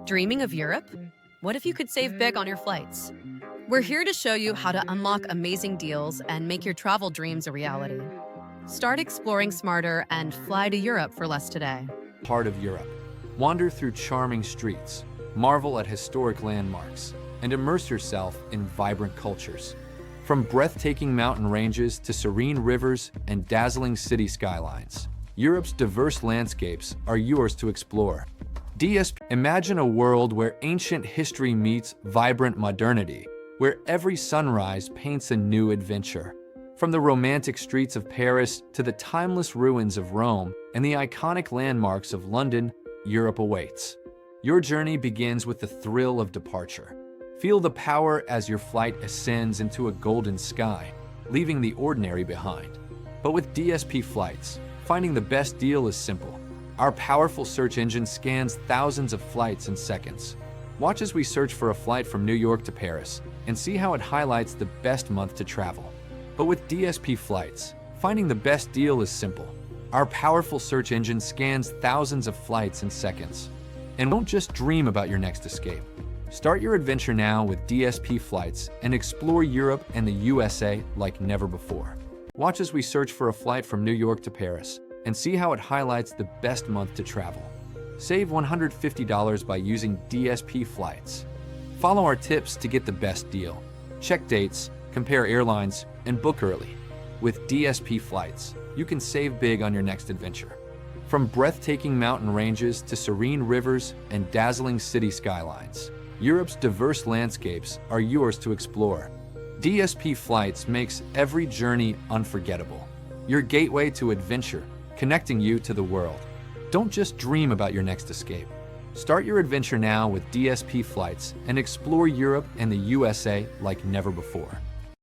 Dreaming of Europe? What if you could save big on your flights? We're here to show you how to unlock amazing deals and make your travel dreams a reality. Start exploring smarter and fly to Europe for less today. Heart of Europe. Wander through charming streets, marvel at historic landmarks, and immerse yourself in vibrant cultures. From breathtaking mountain ranges to serene rivers and dazzling city skylines, Europe's diverse landscapes are yours to explore. DSP. Imagine a world where ancient history meets vibrant modernity, where every sunrise paints a new adventure. From the romantic streets of Paris to the timeless ruins of Rome and the iconic landmarks of London, Europe awaits. Your journey begins with the thrill of departure. Feel the power as your flight ascends into a golden sky, leaving the ordinary behind. But with DSP Flights, finding the best deal is simple. Our powerful search engine scans thousands of flights in seconds. Watch as we search for a flight from New York to Paris and see how it highlights the best month to travel. But with DSP Flights, finding the best deal is simple. Our powerful search engine scans thousands of flights in seconds. And don't just dream about your next escape. Start your adventure now with DSP Flights and explore Europe and the USA like never before. Watch as we search for a flight from New York to Paris and see how it highlights the best month to travel. Save $150 by using DSP Flights. Follow our tips to get the best deal. Check dates, compare airlines, and book early. With DSP Flights, you can save big on your next adventure. From breathtaking mountain ranges to serene rivers and dazzling city skylines, Europe's diverse landscapes are yours to explore. DSP Flights makes every journey unforgettable. Your gateway to adventure, connecting you to the world. Don't just dream about your next escape. Start your adventure now with DSP Flights and explore Europe and the USA like never before.